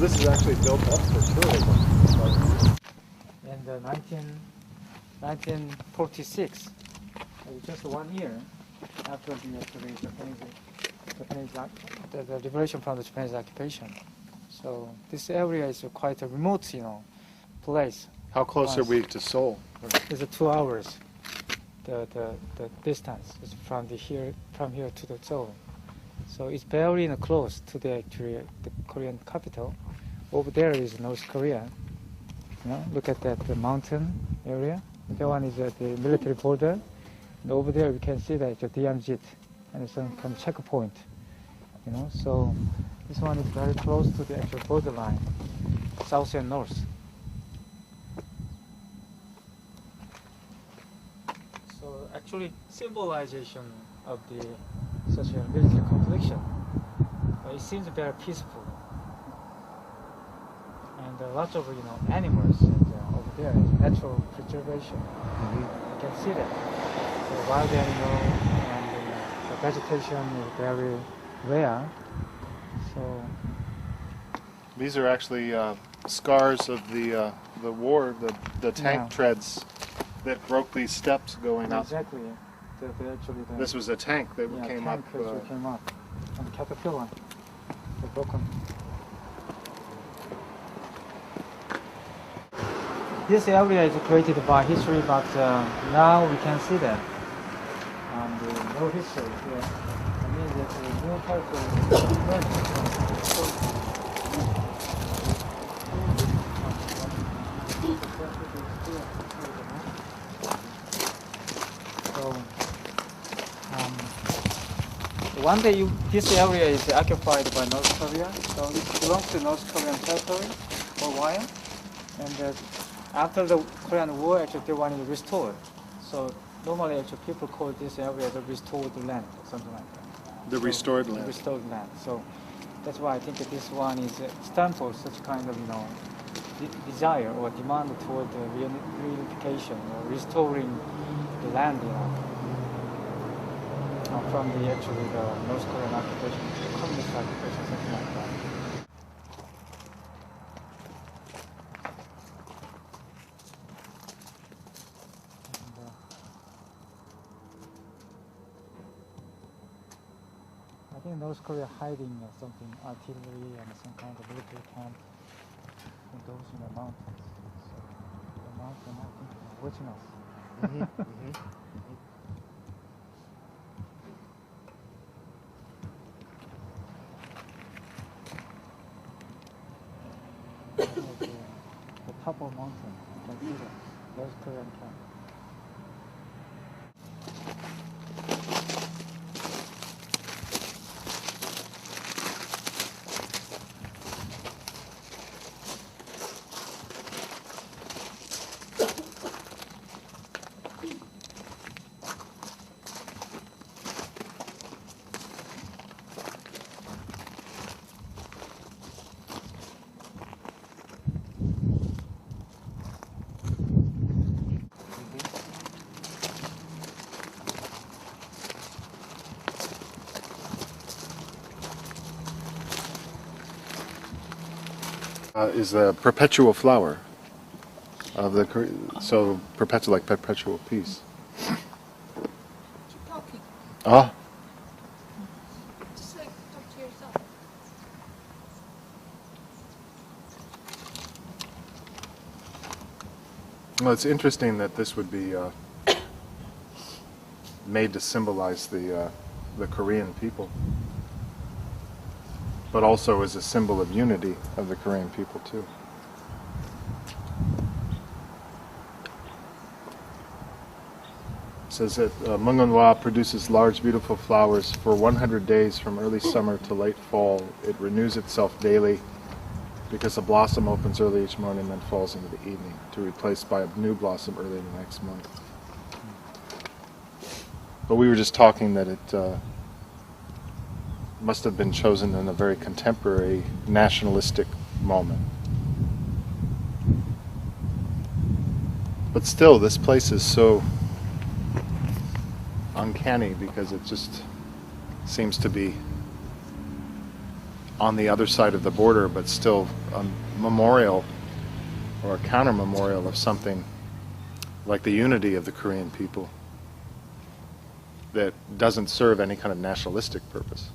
this is actually built up for tourism. In the 1946, just 1 year after the liberation from the Japanese occupation. So this area is quite a remote, place. How close are we to Seoul? It's 2 hours. The distance is from here to the Seoul. So it's very close to the Korean capital. Over there is North Korea. Look at that the mountain area. That one is the military border. And over there we can see that the DMZ and some kind of checkpoint. So this one is very close to the actual borderline, south and north. So actually symbolization of the such a military confliction. It seems very peaceful. And lots of animals over there, natural preservation. You can see that. The wild animal and the vegetation is very rare. So these are actually scars of the war, the tank treads that broke these steps going up. Exactly. This was a tank that came up. Came up. And caterpillar, the broken. This area is created by history, but now we can see that. No history here. I mean that the new territory one day this area is occupied by North Korea, so it belongs to North Korean territory for a while. And after the Korean War, actually they wanted to restore. So normally actually people call this area the restored land, or something like that. The restored land. Restored land. So that's why I think that this one is stands for such kind of desire or demand toward the reunification or restoring the land, from the North Korean occupation, the communist occupation, something like that. I think North Korea hiding something, artillery and some kind of military camp in those mountains. So the mountain, I think, is watching us. The top of mountain, you can see that North Korean camp. Is a perpetual flower of the so perpetual, like perpetual peace. Keep talking. Ah, Just talk to yourself. well, it's interesting that this would be made to symbolize the Korean people, but also as a symbol of unity of the Korean people too. It says that Mungonwa produces large, beautiful flowers for 100 days from early summer to late fall. It renews itself daily because a blossom opens early each morning and then falls into the evening, to be replaced by a new blossom early the next morning. But we were just talking that it must have been chosen in a very contemporary nationalistic moment. But still, this place is so uncanny because it just seems to be on the other side of the border, but still a memorial or a counter memorial of something like the unity of the Korean people that doesn't serve any kind of nationalistic purpose.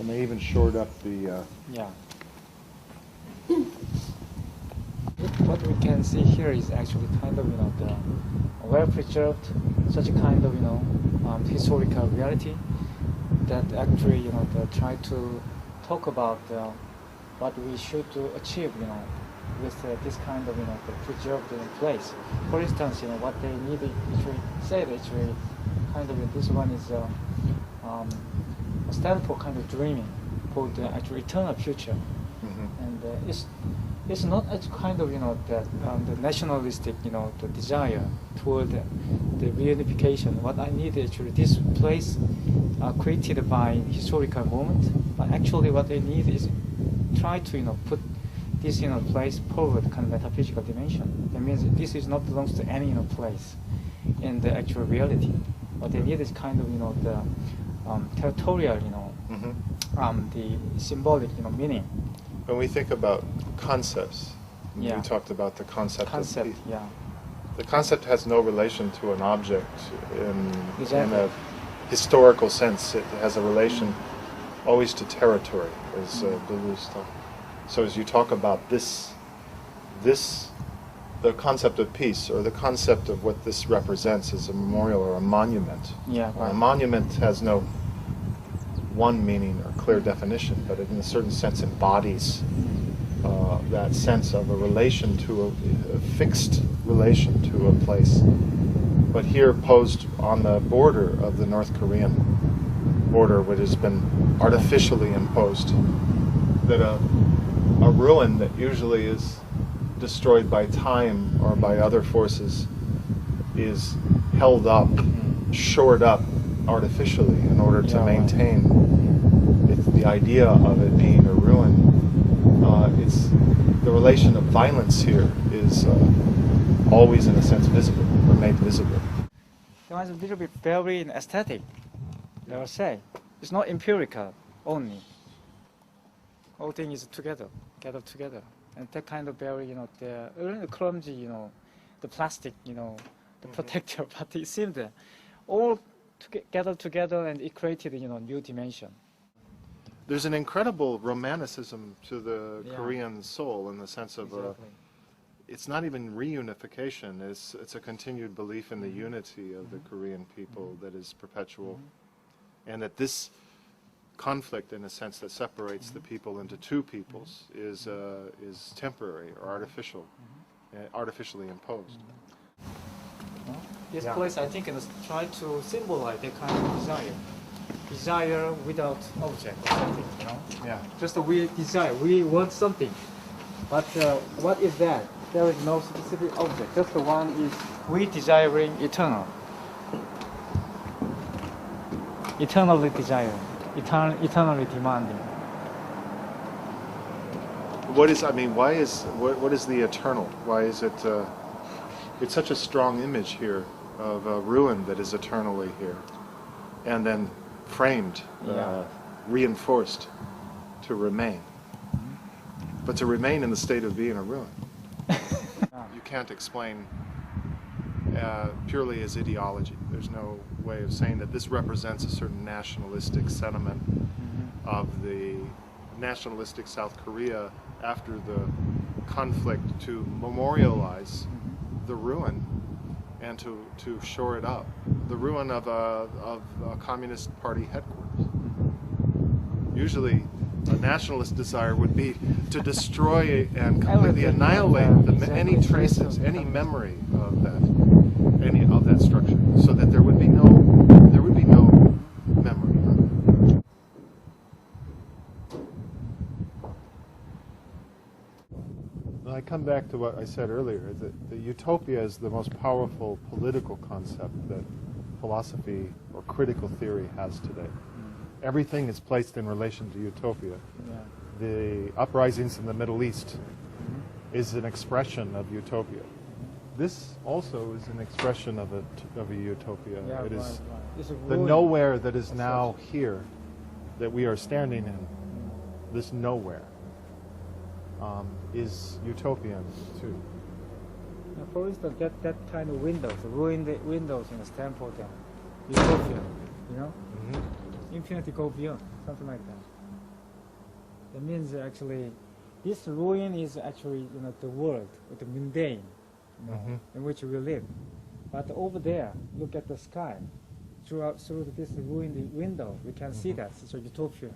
And they even shored up the Yeah. What we can see here is actually kind of, the well preserved, such a kind of, historical reality that actually, they try to talk about what we should achieve, with this kind of, the preserved place. For instance, what they need actually said actually kind of this one is stand for kind of dreaming for the actual eternal future. Mm-hmm. And it's not as kind of that the nationalistic the desire toward the reunification. What I need actually this place created by historical moment, but actually what they need is try to put this place forward kind of metaphysical dimension. That means this is not belongs to any place in the actual reality. What they need is kind of the territorial Mm-hmm. the symbolic meaning. When we think about concepts, Yeah. we talked about the concept. Yeah. The concept has no relation to an object in Exactly. a historical sense. It has a relation always to territory, as Deleuze thought. So as you talk about this, the concept of peace, or the concept of what this represents as a memorial or a monument. Yeah, A right. monument has no one meaning or clear definition, but it in a certain sense embodies that sense of a relation to a fixed relation to a place. But here posed on the border of the North Korean border, which has been artificially imposed, that a ruin that usually is destroyed by time or by other forces is held up, shored up artificially in order to Yeah, right. maintain the idea of it being a ruin. It's the relation of violence here is always, in a sense, visible or made visible. It was a little bit very aesthetic, I would say. It's not empirical only. All things is together, gathered together. And that kind of very, the really clumsy, the plastic, the protector, but it seemed all gathered together and it created, new dimension. There's an incredible romanticism to the Yeah. Korean soul in the sense of Exactly. it's not even reunification, it's a continued belief in the unity of the Korean people that is perpetual, and that this conflict, in a sense, that separates the people into two peoples is temporary or artificial, artificially imposed. This Yeah. place, I think, is try to symbolize that kind of desire without object or something, Yeah. Just we desire, we want something. But what is that? There is no specific object. Just the one is we desiring eternal. Eternally desiring. Eternally demanding. What is the eternal? Why is it? It's such a strong image here of a ruin that is eternally here, and then framed, Yeah. reinforced to remain. But to remain in the state of being a ruin, you can't explain purely as ideology. There's no way of saying that this represents a certain nationalistic sentiment of the nationalistic South Korea after the conflict to memorialize the ruin and to shore it up. The ruin of a Communist Party headquarters. Usually a nationalist desire would be to destroy and completely Everything. annihilate any Exactly. traces, any memory of that structure, so that there would be no memory. I come back to what I said earlier, that the utopia is the most powerful political concept that philosophy or critical theory has today. Everything is placed in relation to utopia. Yeah. The uprisings in the Middle East is an expression of utopia. This also is an expression of a utopia. Yeah, It is right. It's a the ruin. nowhere that is as now such. here, that we are standing in. This nowhere is utopian too. Now, for instance, that kind of windows, ruined windows in Stanford, utopia, you know, infinity go beyond, something like that. That means actually, this ruin is actually, you know, the world, the mundane, you know, in which we live. But over there, look at the sky. Through this ruined window, we can see that it's a utopia,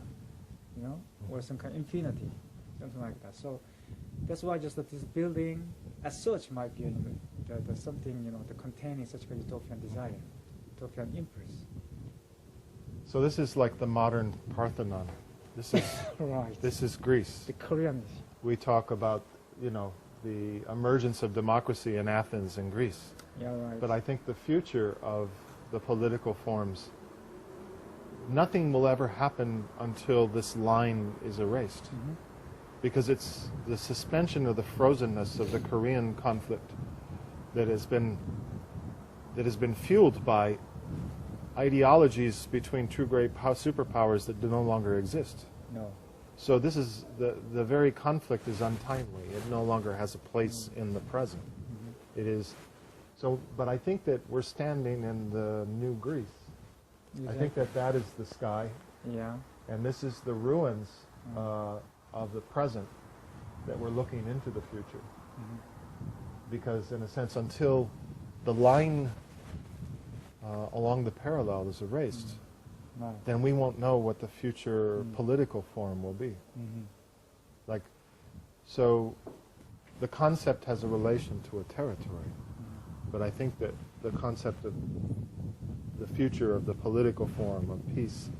you know, or some kind of infinity, something like that. So that's why just that this building, as such, might be the something, you know, the containing such a utopian desire, utopian impulse. So this is like the modern Parthenon. This is Right. this is Greece. The Korean. We talk about, you know, the emergence of democracy in Athens and Greece. Yeah, right. But I think the future of the political forms, nothing will ever happen until this line is erased. Because it's the suspension of the frozenness of the Korean conflict that has been fueled by ideologies between two great superpowers that no longer exist. No. So this is the very conflict is untimely. It no longer has a place in the present. It is so. But I think that we're standing in the new Greece. I think that is the sky, Yeah. and this is the ruins of the present that we're looking into the future. Because in a sense, until the line along the parallel is erased, Right. then we won't know what the future political form will be. Like, so the concept has a relation to a territory, but I think that the concept of the future of the political form of peace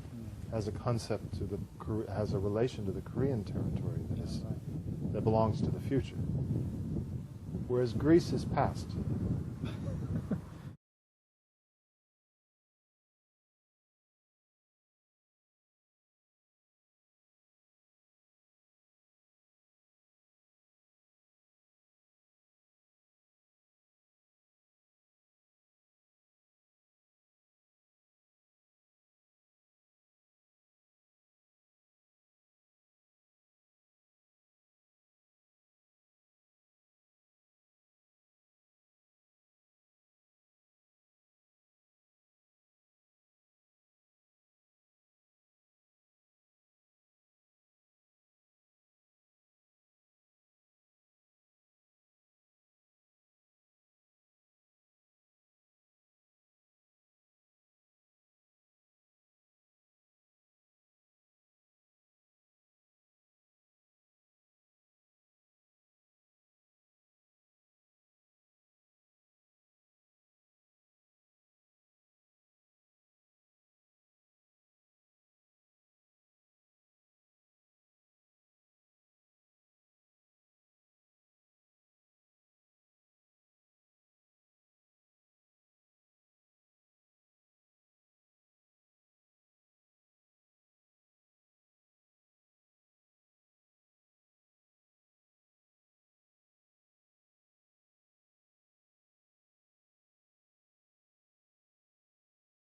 has a concept to has a relation to the Korean territory that belongs to the future. Whereas Greece is past.